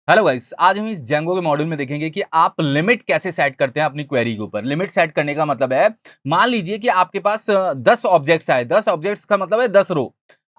Hello guys, आज हम इस जेंगो के मॉड्यूल में देखेंगे कि आप लिमिट कैसे सेट करते हैं अपनी क्वेरी के ऊपर। लिमिट सेट करने का मतलब है, मान लीजिए कि आपके पास 10 ऑब्जेक्ट्स आए। 10 ऑब्जेक्ट्स का मतलब है 10 रो।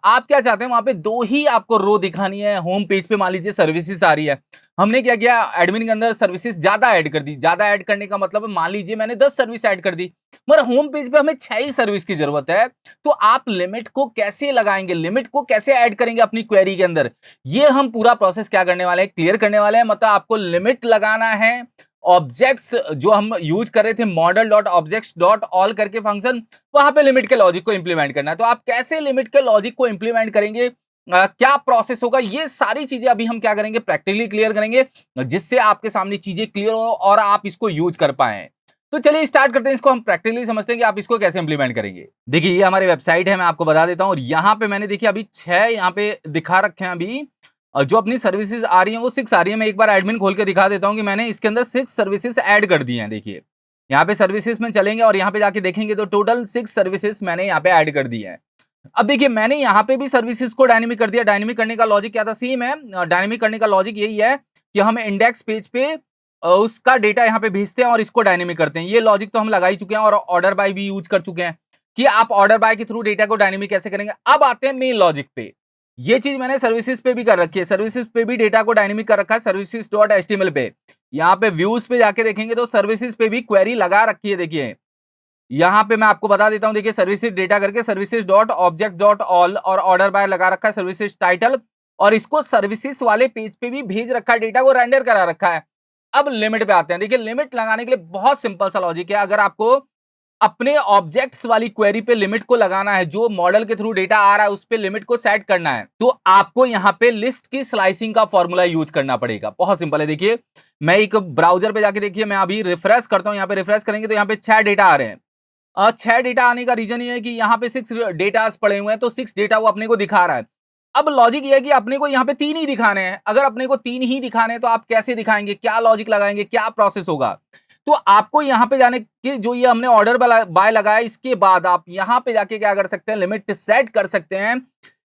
आप क्या चाहते हैं, वहां पे दो ही आपको रो दिखानी है। होम पेज पे मान लीजिए सर्विसेज आ रही है। हमने क्या किया, एडमिन के अंदर सर्विसेज ज्यादा ऐड कर दी। ज्यादा ऐड करने का मतलब है, मान लीजिए मैंने 10 सर्विस ऐड कर दी, मगर होम पेज पे हमें 6 ही सर्विस की जरूरत है। तो आप लिमिट को कैसे लगाएंगे, लिमिट को कैसे ऐड करेंगे अपनी क्वेरी के अंदर, ये हम पूरा प्रोसेस क्या करने वाले हैं, क्लियर करने वाले हैं। मतलब आपको लिमिट लगाना है। ऑब्जेक्ट्स जो हम यूज कर रहे थे, model dot objects dot all करके फंक्शन, वहां पे लिमिट के लॉजिक को इंप्लीमेंट करना है। तो आप कैसे लिमिट के लॉजिक को इंप्लीमेंट करेंगे, क्या प्रोसेस होगा, ये सारी चीजें अभी हम क्या करेंगे, प्रैक्टिकली क्लियर करेंगे, जिससे आपके सामने चीजें क्लियर हो और आप इसको यूज कर पाए। तो चलिए स्टार्ट करते हैं। इसको हम प्रैक्टिकली समझते हैं कि आप इसको कैसे इंप्लीमेंट करेंगे। देखिए, ये हमारी वेबसाइट है, मैं आपको बता देता हूं। और यहाँ पे मैंने देखिए अभी 6 यहाँ पे दिखा रखे हैं अभी। जो अपनी सर्विसेज आ रही हैं वो 6 आ रही है। मैं एक बार एडमिन खोल के दिखा देता हूं कि मैंने इसके अंदर 6 सर्विसेज ऐड कर दी हैं। देखिए, यहाँ पे सर्विसेज में चलेंगे और यहाँ पे जाके देखेंगे तो टोटल 6 सर्विसेज मैंने यहाँ पे ऐड कर दी है। अब देखिए, मैंने यहाँ पे भी सर्विसेज को डायनेमिक कर दिया। डायनेमिक करने का लॉजिक क्या था, सेम है। डायनेमिक करने का लॉजिक यही है कि हम इंडेक्स पेज पे उसका डेटा यहाँ पे भेजते हैं और इसको डायनेमिक करते हैं। ये लॉजिक तो हम लगा ही चुके हैं और ऑर्डर बाय भी यूज कर चुके हैं कि आप ऑर्डर बाय के थ्रू डेटा को डायनेमिक कैसे करेंगे। अब आते हैं मेन लॉजिक पे। ये चीज मैंने सर्विसेज पे भी कर रखी है। सर्विसेज पे भी डेटा को डायनेमिक कर रखा है, सर्विसेज डॉट एचटीएमएल पे। यहाँ पे व्यूज पे जाके देखेंगे तो सर्विसेज पे भी क्वेरी लगा रखी है। देखिए, यहाँ पे मैं आपको बता देता हूं। देखिए, सर्विसेज डेटा करके services dot object dot all और ऑर्डर बाय लगा रखा है, सर्विसेज टाइटल, और इसको सर्विसेज वाले पेज पे भी भेज रखा है, डेटा को रेंडर करा रखा है। अब लिमिट पे आते हैं। देखिए, लिमिट लगाने के लिए बहुत सिंपल सा लॉजिक है। अगर आपको अपने ऑब्जेक्ट्स वाली क्वेरी पे लिमिट को लगाना है, जो मॉडल के थ्रू डेटा आ रहा है उस पे लिमिट को सेट करना है, तो आपको यहाँ पे लिस्ट की स्लाइसिंग का फॉर्मूला यूज करना पड़ेगा। बहुत सिंपल है। देखिए, मैं एक ब्राउजर पे जाके, देखिए मैं अभी रिफ्रेश करता हूँ। यहाँ पे रिफ्रेश करेंगे तो यहाँ पे 6 डेटा आ रहे हैं। 6 डेटा आने का रीजन ये है कि यहाँ पे 6 डेटास पड़े हुए हैं, तो 6 डेटा वो अपने को दिखा रहा है। अब लॉजिक ये है कि अपने को यहाँ पे 3 ही दिखाने हैं। अगर अपने को 3 ही दिखाने हैं तो आप कैसे दिखाएंगे, क्या लॉजिक लगाएंगे, क्या प्रोसेस होगा। तो आपको यहाँ पे जाने के, जो ये हमने ऑर्डर बाय लगाया, इसके बाद आप यहाँ पे जाके क्या कर सकते हैं, लिमिट सेट कर सकते हैं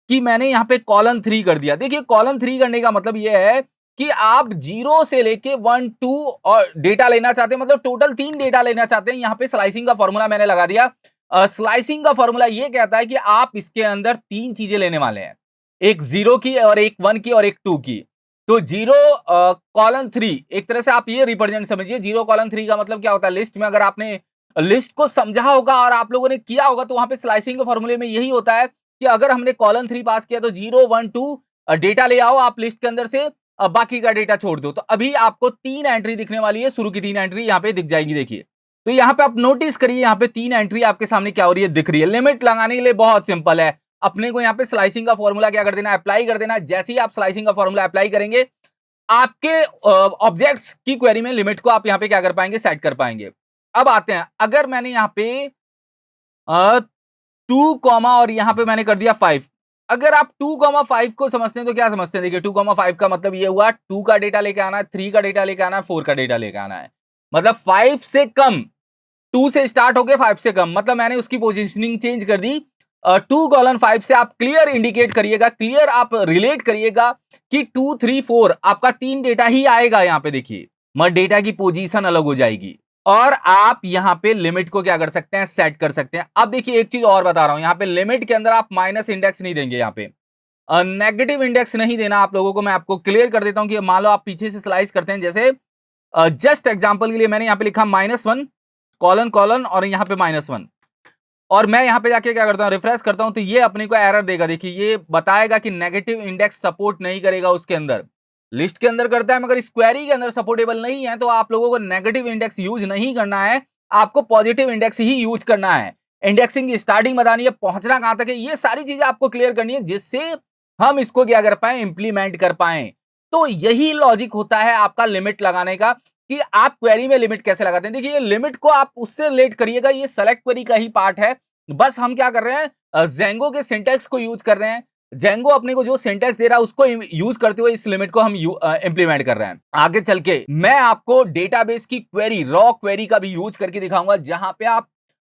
कि मैंने यहाँ पे कॉलन 3 कर दिया। देखिए, कॉलन 3 करने का मतलब ये है कि आप 0 से लेके 1 2 और डेटा लेना चाहते हैं, मतलब टोटल 3 डेटा लेना चाहते हैं। यहाँ पे स्लाइसिंग का फॉर्मूला मैंने लगा दिया। स्लाइसिंग का फॉर्मूला ये कहता है कि आप इसके अंदर 3 चीजें लेने वाले हैं, एक 0 की और एक 1 की और एक 2 की। तो 0 कॉलन 3, एक तरह से आप ये रिप्रेजेंट समझिए। 0 कॉलन 3 का मतलब क्या होता है, लिस्ट में अगर आपने लिस्ट को समझा होगा और आप लोगों ने किया होगा तो वहां पे स्लाइसिंग के फॉर्मूले में यही होता है कि अगर हमने कॉलन 3 पास किया तो 0 1 2 डेटा ले आओ आप लिस्ट के अंदर से, बाकी का डेटा छोड़ दो। तो अभी आपको 3 एंट्री दिखने वाली है। शुरू की 3 एंट्री यहाँ पे दिख जाएगी। देखिए, तो यहाँ पे आप नोटिस करिए, यहाँ पे 3 एंट्री आपके सामने क्या हो रही है, दिख रही है। लिमिट लगाने के लिए बहुत सिंपल है। अपने को यहाँ पे स्लाइसिंग का फॉर्मूला क्या कर देना है, अप्लाई कर देना है। जैसे ही आप स्लाइसिंग का फॉर्मूला अप्लाई करेंगे, आपके ऑब्जेक्ट्स की क्वेरी में लिमिट को आप यहाँ पे क्या कर पाएंगे, सेट कर पाएंगे। अब आते हैं, अगर मैंने यहाँ पे 2 कॉमा और यहाँ पे मैंने कर दिया 5। अगर आप 2,5 को समझते हैं तो क्या समझते हैं, देखिए 2,5 का मतलब ये हुआ 2 का डेटा लेके आना है, 3 का डेटा लेके आना है, 4 का डेटा लेके आना है। मतलब 5 से कम, 2 से स्टार्ट होके 5 से कम, मतलब मैंने उसकी पोजीशनिंग चेंज कर दी। 2 कॉलन 5 से आप क्लियर इंडिकेट करिएगा, क्लियर आप रिलेट करिएगा कि 2 3 4 आपका 3 डेटा ही आएगा। यहाँ पे देखिए, मगर डेटा की पोजीशन अलग हो जाएगी और आप यहाँ पे लिमिट को क्या कर सकते हैं, सेट कर सकते हैं। अब देखिए, एक चीज और बता रहा हूं, यहाँ पे लिमिट के अंदर आप माइनस इंडेक्स नहीं देंगे। यहाँ पे नेगेटिव इंडेक्स नहीं देना आप लोगों को। मैं आपको क्लियर कर देता हूं कि मान लो आप पीछे से स्लाइस करते हैं, जैसे जस्ट एग्जांपल के लिए मैंने यहाँ पे लिखा -1 कॉलन कॉलन और यहाँ पे -1, और मैं यहाँ पे जाके क्या करता हूँ, रिफ्रेश करता हूँ, तो ये अपने को एरर देगा। देखिए, ये बताएगा कि नेगेटिव इंडेक्स सपोर्ट नहीं करेगा उसके अंदर। लिस्ट के अंदर करता है मगर इस क्वेरी के अंदर सपोर्टेबल नहीं है, तो आप लोगों को नेगेटिव इंडेक्स यूज नहीं करना है, आपको पॉजिटिव इंडेक्स ही यूज करना है। इंडेक्सिंग की स्टार्टिंग बतानी है, पहुंचना कहां तक है, ये सारी चीजें आपको क्लियर करनी है, जिससे हम इसको क्या कर पाए, इंप्लीमेंट कर पाए। तो यही लॉजिक होता है आपका लिमिट लगाने का, कि आप क्वेरी में लिमिट कैसे लगाते हैं। देखिए, ये लिमिट को आप उससे रिलेट करिएगा, ये सेलेक्ट क्वेरी का ही पार्ट है। बस हम क्या कर रहे हैं, जेंगो के सिंटैक्स को यूज कर रहे हैं। जेंगो अपने को जो सिंटैक्स दे रहा है उसको यूज करते हुए इस लिमिट को हम इंप्लीमेंट कर रहे हैं। आगे चल के मैं आपको डेटाबेस की क्वेरी, रॉ क्वेरी का भी यूज करके दिखाऊंगा, जहां पे आप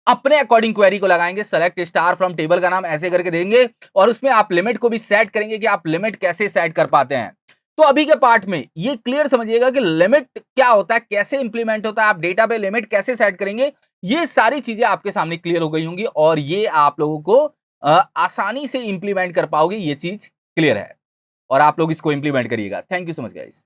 अपने अकॉर्डिंग क्वेरी को लगाएंगे। सेलेक्ट स्टार फ्रॉम टेबल का नाम ऐसे करके देंगे और उसमें आप लिमिट को भी सेट करेंगे कि आप लिमिट कैसे सेट कर पाते हैं। तो अभी के पार्ट में ये क्लियर समझिएगा कि लिमिट क्या होता है, कैसे इंप्लीमेंट होता है, आप डेटा पे लिमिट कैसे सेट करेंगे, ये सारी चीजें आपके सामने क्लियर हो गई होंगी और ये आप लोगों को आसानी से इंप्लीमेंट कर पाओगे, ये चीज क्लियर है और आप लोग इसको इंप्लीमेंट करिएगा। Thank you so much guys.